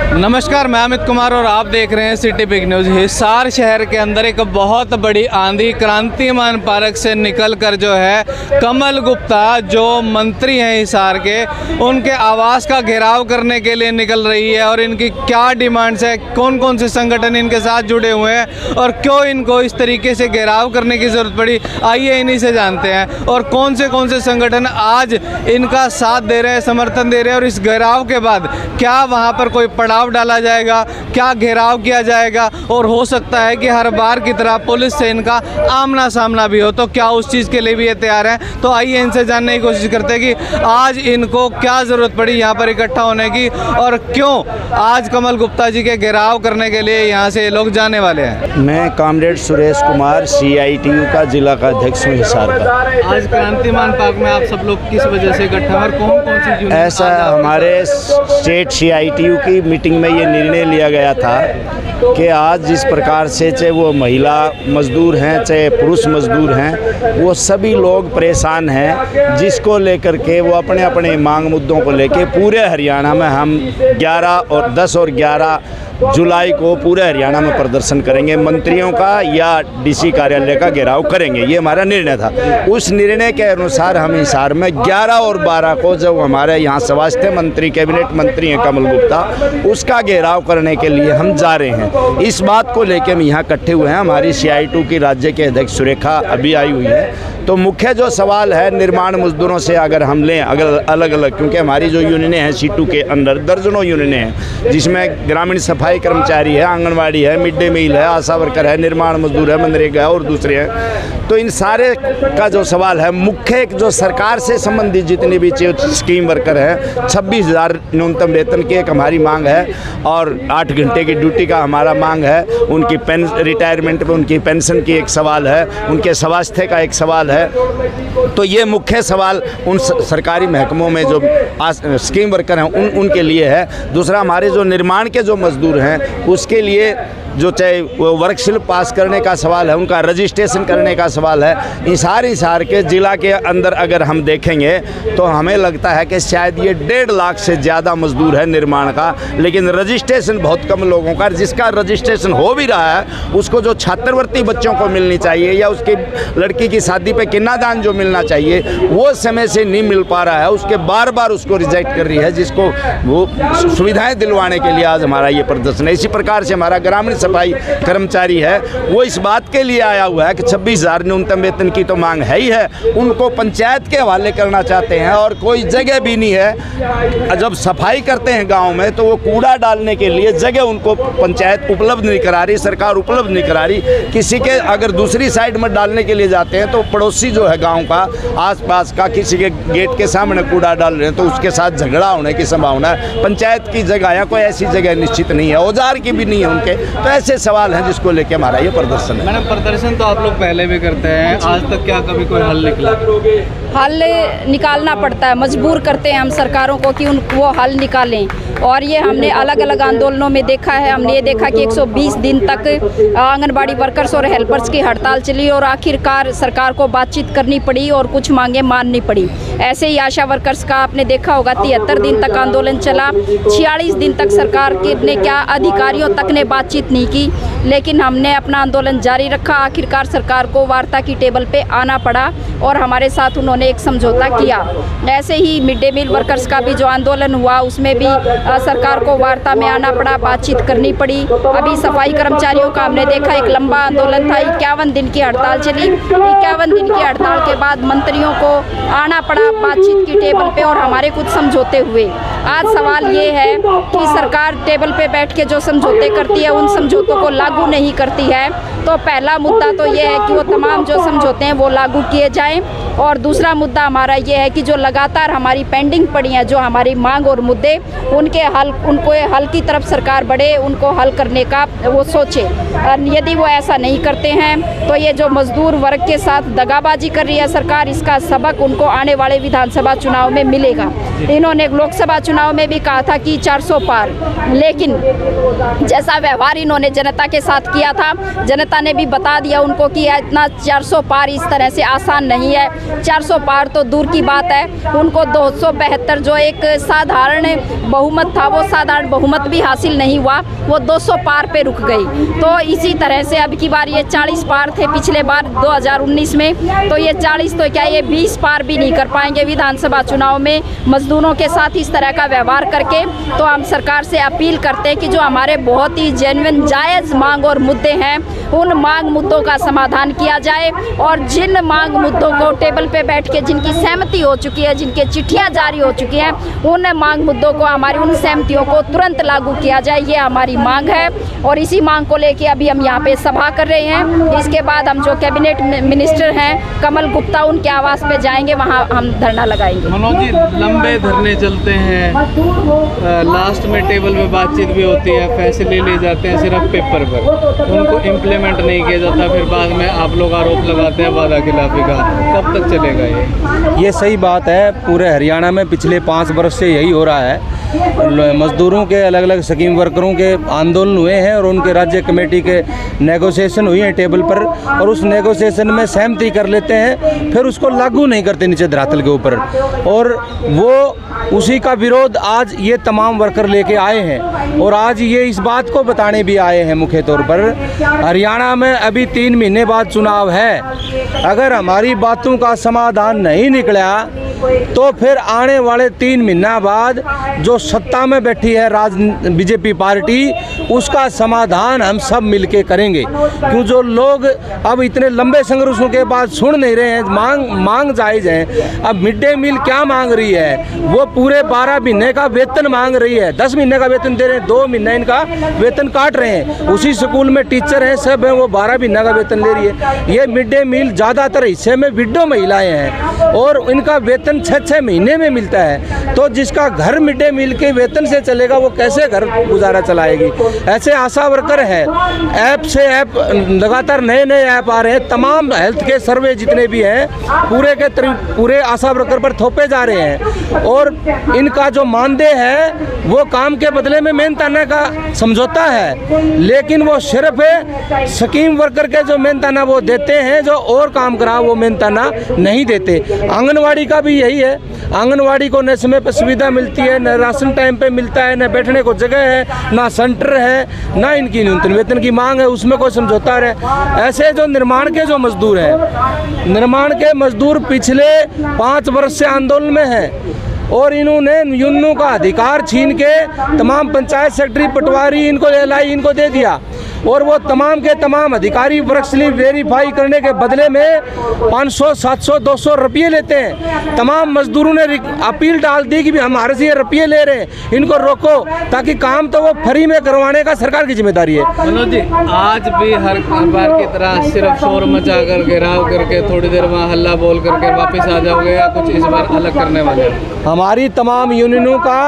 नमस्कार, मैं अमित कुमार और आप देख रहे हैं सिटी बिग न्यूज़। हिसार शहर के अंदर एक बहुत बड़ी आंधी क्रांतिमान पार्क से निकलकर जो है कमल गुप्ता जो मंत्री हैं हिसार के, उनके आवास का घेराव करने के लिए निकल रही है। और इनकी क्या डिमांड्स है, कौन कौन से संगठन इनके साथ जुड़े हुए हैं और क्यों इनको इस तरीके से घेराव करने की ज़रूरत पड़ी, आइए इन्हीं से जानते हैं। और कौन से संगठन आज इनका साथ दे रहे हैं, समर्थन दे रहे हैं, और इस घेराव के बाद क्या वहाँ पर कोई पड़ाव डाला जाएगा, क्या घेराव किया जाएगा, और हो सकता है कि हर बार की तरह पुलिस से इनका आमना सामना भी हो, तो क्या उस चीज़ के लिए भी ये तैयार हैं। तो आइए इनसे जानने की कोशिश करते हैं कि आज इनको क्या ज़रूरत पड़ी यहाँ पर इकट्ठा होने की और क्यों आज कमल गुप्ता जी के घेराव करने के लिए यहाँ से लोग जाने वाले हैं। मैं कॉमरेड सुरेश कुमार CITU का जिला का अध्यक्ष हूँ हिसार का। आज क्रांतिमान पार्क में आप सब लोग किस वजह से इकट्ठा और कौन कौन सी ऐसा हमारे स्टेट CITU की मीटिंग में ये निर्णय लिया गया था कि आज जिस प्रकार से चाहे वो महिला मजदूर हैं चाहे पुरुष मजदूर हैं, वो सभी लोग परेशान हैं, जिसको लेकर के वो अपने अपने मांग मुद्दों को लेके पूरे हरियाणा में हम 10 और 11 जुलाई को पूरे हरियाणा में प्रदर्शन करेंगे। मंत्रियों का या DC कार्यालय का घेराव करेंगे, ये हमारा निर्णय था। उस निर्णय के अनुसार हम हिसार में 11 और 12 को जब हमारे यहाँ स्वास्थ्य मंत्री कैबिनेट मंत्री हैं कमल गुप्ता, उसका घेराव करने के लिए हम जा रहे हैं। इस बात को लेकर हम यहाँ इकट्ठे हुए हैं। हमारी CITU की राज्य के अध्यक्ष सुरेखा अभी आई हुई है। तो मुख्य जो सवाल है निर्माण मजदूरों से अगर हम लें अलग अलग, क्योंकि हमारी जो यूनियनें हैं सीटू के अंदर दर्जनों यूनियनें हैं, जिसमें ग्रामीण सफाई कर्मचारी है, आंगनवाड़ी है, मिड डे मील है, आशा वर्कर है, निर्माण मजदूर है, मनरेगा है और दूसरे हैं। तो इन सारे का जो सवाल है मुख्य जो सरकार से संबंधित जितनी भी स्कीम वर्कर हैं, 26,000 न्यूनतम वेतन की एक हमारी मांग है और 8 घंटे की ड्यूटी का हमारा मांग है। उनकी रिटायरमेंट में उनकी पेंशन की एक सवाल है, उनके स्वास्थ्य का एक सवाल है। तो ये मुख्य सवाल उन सरकारी महकमों में जो स्कीम वर्कर हैं उनके लिए है। दूसरा हमारे जो निर्माण के जो मजदूर हैं उसके लिए जो चाहे वो वर्कशीट पास करने का सवाल है, उनका रजिस्ट्रेशन करने का सवाल है। हिसार के ज़िला के अंदर अगर हम देखेंगे तो हमें लगता है कि शायद ये 1.5 लाख से ज़्यादा मजदूर है निर्माण का, लेकिन रजिस्ट्रेशन बहुत कम लोगों का। जिसका रजिस्ट्रेशन हो भी रहा है उसको जो छात्रवृत्ति बच्चों को मिलनी चाहिए या उसकी लड़की की शादी पे कन्यादान जो मिलना चाहिए वो समय से नहीं मिल पा रहा है, उसके बार बार उसको रिजेक्ट कर रही है, जिसको वो सुविधाएँ दिलवाने के लिए आज हमारा ये प्रदर्शन है। इसी प्रकार से हमारा ग्रामीण सफाई कर्मचारी है, वो इस बात के लिए आया हुआ है कि 26,000 न्यूनतम वेतन की तो मांग है ही है, उनको पंचायत के हवाले करना चाहते हैं और कोई जगह भी नहीं है। जब सफाई करते हैं गांव में तो वो कूड़ा डालने के लिए जगह उनको पंचायत उपलब्ध नहीं करा रही, सरकार उपलब्ध नहीं करा रही। किसी के अगर दूसरी साइड में डालने के लिए जाते हैं तो पड़ोसी जो है गाँव का आसपास का किसी के गेट के सामने कूड़ा डाल रहे हैं तो उसके साथ झगड़ा होने की संभावना है। पंचायत की जगह या कोई ऐसी जगह निश्चित नहीं है, औजार की भी नहीं है उनके। तो ऐसे सवाल हैं जिसको लेके हमारा ये प्रदर्शन है। मैडम, प्रदर्शन तो आप लोग पहले भी करते हैं, आज तक क्या कभी कोई हल निकला? हल निकालना पड़ता है, मजबूर करते हैं हम सरकारों को कि वो हल निकालें। और ये हमने अलग अलग आंदोलनों में देखा है। हमने ये देखा कि 120 दिन तक आंगनबाड़ी वर्कर्स और हेल्पर्स की हड़ताल चली और आखिरकार सरकार को बातचीत करनी पड़ी और कुछ मांगे माननी पड़ी। ऐसे ही आशा वर्कर्स का आपने देखा होगा 73 दिन तक आंदोलन चला, 46 दिन तक सरकार ने क्या अधिकारियों तक ने बातचीत नहीं की, लेकिन हमने अपना आंदोलन जारी रखा। आखिरकार सरकार को वार्ता की टेबल पे आना पड़ा और हमारे साथ उन्होंने एक समझौता किया। ऐसे ही मिड डे मील वर्कर्स का भी जो आंदोलन हुआ उसमें भी सरकार को वार्ता में आना पड़ा, बातचीत करनी पड़ी। अभी सफाई कर्मचारियों का हमने देखा एक लंबा आंदोलन था, 51 दिन की हड़ताल चली। 51 दिन की हड़ताल के बाद मंत्रियों को आना पड़ा बातचीत की टेबल पे और हमारे कुछ समझौते हुए। आज सवाल ये है कि सरकार टेबल पे बैठ के जो समझौते करती है उन समझौतों को लागू नहीं करती है। तो पहला मुद्दा तो ये है कि वो तमाम जो समझौते हैं वो लागू किए जाएं। और दूसरा मुद्दा हमारा ये है कि जो लगातार हमारी पेंडिंग पड़ी हैं, जो हमारी मांग और मुद्दे, उनको हल की तरफ सरकार बढ़े, उनको हल करने का वो सोचे। और यदि वो ऐसा नहीं करते हैं तो ये जो मजदूर वर्ग के साथ दगाबाजी कर रही है सरकार, इसका सबक उनको आने वाले विधानसभा चुनाव में मिलेगा। इन्होंने लोकसभा चुनाव में भी कहा था कि 400 पार, लेकिन जैसा व्यवहार इन्होंने जनता के साथ किया था, जनता ने भी बता दिया उनको कि इतना 400 पार इस तरह से आसान नहीं है। 400 पार तो दूर की बात है, उनको 272 जो एक साधारण बहुमत था वो साधारण बहुमत भी हासिल नहीं हुआ, वो 200 पार पे रुक गई। तो इसी तरह से अब की बार ये 40 पार थे पिछले बार 2019 में, तो ये 40 तो क्या ये 20 पार भी नहीं कर पाएंगे विधानसभा चुनाव में मजदूरों के साथ इस तरह का व्यवहार करके। तो हम सरकार से अपील करते हैं कि जो हमारे बहुत ही जेन्युइन जायज़ मांग और मुद्दे हैं उन मांग मुद्दों का समाधान किया जाए, और जिन मांग मुद्दों को टेबल पे बैठ के जिनकी सहमति हो चुकी है, जिनके चिट्ठियां जारी हो चुकी हैं, उन मांग मुद्दों को हमारी उन सहमतियों को तुरंत लागू किया जाए, ये हमारी मांग है। और इसी मांग को लेके अभी हम यहाँ पे सभा कर रहे हैं। इसके बाद हम जो कैबिनेट मिनिस्टर हैं कमल गुप्ता उनके आवास पे जाएंगे, वहाँ हम धरना लगाएंगे। मनोज जी, लंबे धरने चलते हैं, लास्ट में टेबल पे बातचीत भी होती है, फैसले लिए जाते हैं सिर्फ पेपर पर, उनको इम्प्लीमेंट नहीं किया जाता, फिर बाद में आप लोग आरोप लगाते हैं वादा खिलाफी का। कब तक चलेगा ये सही बात है। पूरे हरियाणा में पिछले 5 वर्ष से यही हो रहा है। मजदूरों के अलग अलग स्कीम वर्करों के आंदोलन हुए हैं और उनके राज्य कमेटी के नेगोशिएशन हुई है टेबल पर, और उस नेगोशिएशन में सहमति कर लेते हैं, फिर उसको लागू नहीं करते नीचे धरातल के ऊपर, और वो उसी का विरोध आज ये तमाम वर्कर लेके आए हैं। और आज ये इस बात को बताने भी आए हैं मुख्य तौर पर, हरियाणा में अभी 3 महीने बाद चुनाव है, अगर हमारी बातों का समाधान नहीं निकला तो फिर आने वाले 3 महीना बाद जो सत्ता में बैठी है बीजेपी पार्टी, उसका समाधान हम सब मिलके करेंगे। क्यों जो लोग अब इतने लंबे संघर्षों के बाद सुन नहीं रहे हैं, मांग जायज़ है। अब मिड डे मील क्या मांग रही है, वो पूरे 12 महीने का वेतन मांग रही है। 10 महीने का वेतन दे रहे हैं, 2 महीने इनका वेतन काट रहे हैं। उसी स्कूल में टीचर हैं, सब हैं, वो 12 महीने का वेतन ले रही है। ये मिड डे मील ज़्यादातर हिस्से में विडो महिलाएं हैं और इनका वेतन 6-6 महीने में मिलता है। तो जिसका घर मिड डे मील के वेतन से चलेगा वो कैसे घर गुजारा चलाएगी। ऐसे आशा वर्कर है, ऐप से ऐप लगातार नए ऐप आ रहे हैं, तमाम हेल्थ के सर्वे जितने भी हैं पूरे आशा वर्कर पर थोपे जा रहे हैं। और इनका जो मानदेय है वो काम के बदले में मेहनताना का समझौता है, लेकिन वो सिर्फ स्कीम वर्कर के जो मेहनताना वो देते हैं, जो और काम करा वो मेहनताना नहीं देते। आंगनवाड़ी का भी यही है, आंगनवाड़ी को न समय पर सुविधा मिलती है, न राशन टाइम पे मिलता है, न बैठने को जगह है, ना सेंटर है, ना इनकी न्यूनतम वेतन की मांग है, उसमें कोई समझौता है। ऐसे जो निर्माण के जो मजदूर हैं, निर्माण के मजदूर पिछले 5 वर्ष से आंदोलन में हैं और इन्होंने यूनियनों का अधिकार छीन के तमाम पंचायत सेक्रेटरी, पटवारी, इनको LI इनको दे दिया, और वो तमाम के तमाम अधिकारी वर्क स्लिप वेरीफाई करने के बदले में 500, 700, 200 रुपये लेते हैं। तमाम मजदूरों ने अपील डाल दी कि भी हमारे से ये रुपये ले रहे हैं, इनको रोको, ताकि काम तो वो फ्री में करवाने का सरकार की जिम्मेदारी है। मनोज जी, आज भी हर बार की तरह सिर्फ शोर मचा कर घेराव करके थोड़ी देर वहाँ हल्ला बोल करके वापस आ जाओगे, या कुछ इस बार अलग करने वाले? हमारी तमाम यूनियनों का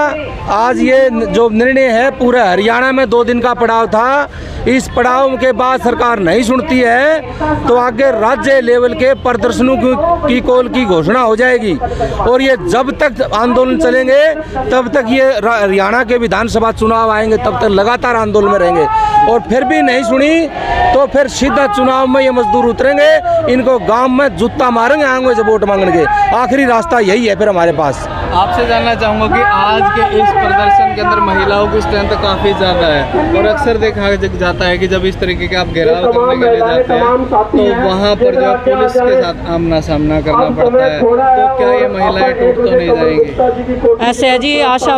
आज ये जो निर्णय है, पूरे हरियाणा में 2 दिन का पड़ाव था। इस पड़ाव के बाद सरकार नहीं सुनती है तो आगे राज्य लेवल के प्रदर्शनों की कॉल की घोषणा हो जाएगी, और ये जब तक आंदोलन चलेंगे तब तक ये हरियाणा के विधानसभा चुनाव आएंगे, तब तक लगातार आंदोलन में रहेंगे। और फिर भी नहीं सुनी तो फिर सीधा चुनाव में ये मजदूर उतरेंगे, इनको गांव में जूता मारेंगे आएंगे जब वोट मांगने के। आखिरी रास्ता यही है फिर हमारे पास। आपसे जानना चाहूँगा कि आज के इस प्रदर्शन के अंदर महिलाओं की स्ट्रेंथ काफ़ी ज़्यादा है, और अक्सर देखा जाता है कि जब इस तरीके के आप घेराव करने के लिए जाते हैं तो वहाँ पर जो पुलिस के साथ आमना सामना करना पड़ता है, तो क्या ये महिलाएं टूट तो नहीं जाएंगी? ऐसे है जी, आशा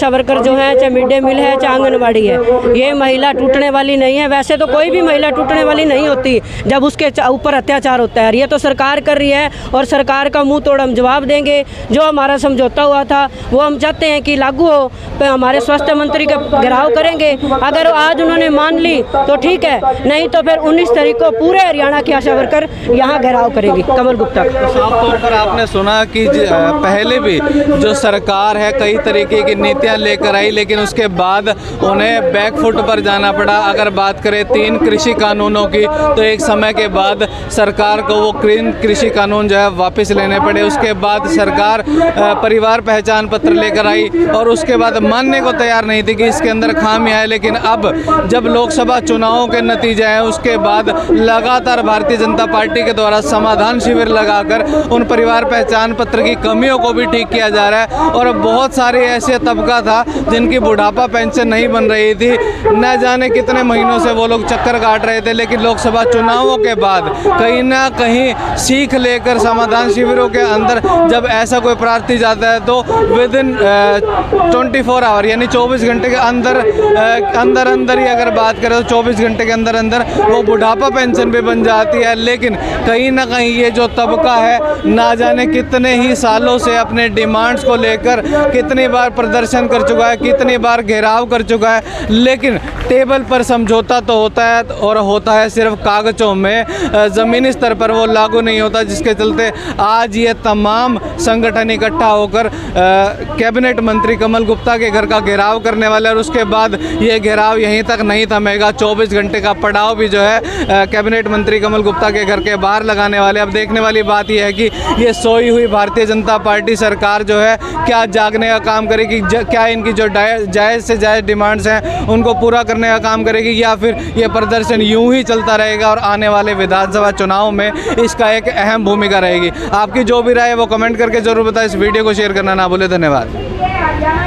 वर्कर जो है, चाहे मिड डे मील है, चाहे आंगनबाड़ी है, ये महिला टूटने वाली नहीं है। वैसे तो कोई भी महिला टूटने वाली नहीं होती जब उसके ऊपर अत्याचार होता है। ये तो सरकार कर रही है और सरकार का मुंह तोड़ हम जवाब देंगे। जो हमारा समझौता हुआ था वो हम चाहते हैं कि लागू हो, तो हमारे स्वास्थ्य मंत्री का घेराव करेंगे। अगर आज उन्होंने मान ली तो ठीक है, नहीं तो फिर 19 तारीख को पूरे हरियाणा की आशा वर्कर यहाँ घेराव करेगी। कमल गुप्ता। साफ तौर पर आपने सुना कि पहले भी जो सरकार है कई तरीके की नीतियां लेकर आई, लेकिन उसके बाद उन्हें बैकफुट पर जाना पड़ा। अगर बात करें 3 कृषि कानूनों की, तो एक समय के बाद सरकार को वो कृषि कानून जो है वापस लेने पड़े। उसके बाद सरकार परिवार पहचान पत्र लेकर आई और उसके बाद मानने को तैयार नहीं थी कि इसके अंदर खामियां है। लेकिन अब जब लोकसभा लोकसभा चुनावों के नतीजे हैं, उसके बाद लगातार भारतीय जनता पार्टी के द्वारा समाधान शिविर लगाकर उन परिवार पहचान पत्र की कमियों को भी ठीक किया जा रहा है। और बहुत सारे ऐसे तबका था जिनकी बुढ़ापा पेंशन नहीं बन रही थी, न जाने कितने महीनों से वो लोग चक्कर काट रहे थे, लेकिन लोकसभा चुनावों के बाद कहीं ना कहीं सीख लेकर समाधान शिविरों के अंदर जब ऐसा कोई प्रार्थी जाता है तो विद इन 24 आवर यानी 24 घंटे के अंदर ही अगर बात करें तो 24 घंटे के अंदर वो बुढ़ापा पेंशन भी बन जाती है। लेकिन कहीं ना कहीं ये जो तबका है ना जाने कितने ही सालों से अपने डिमांड्स को लेकर कितनी बार प्रदर्शन कर चुका है, कितनी बार घेराव कर चुका है, लेकिन टेबल पर समझौता तो होता है और होता है सिर्फ कागजों में, ज़मीनी स्तर पर वो लागू नहीं होता, जिसके चलते आज ये तमाम संगठन इकट्ठा होकर कैबिनेट मंत्री कमल गुप्ता के घर का घेराव करने वाले। और उसके बाद ये घेराव यहीं तक नहीं थमेगा, 24 घंटे का पड़ाव भी जो है कैबिनेट मंत्री कमल गुप्ता के घर के बाहर लगाने वाले। अब देखने वाली बात यह है कि ये सोई हुई भारतीय जनता पार्टी सरकार जो है क्या जागने का काम करेगी, क्या इनकी जो जायज़ से जायज़ डिमांड्स हैं उनको पूरा करने का काम करेगी, या फिर ये प्रदर्शन यूं ही चलता रहेगा और आने वाले विधानसभा चुनाव में इसका एक अहम भूमिका रहेगी। आपकी जो भी राय है वो कमेंट करके जरूर बताएं। इस वीडियो को शेयर करना ना भूलें। धन्यवाद।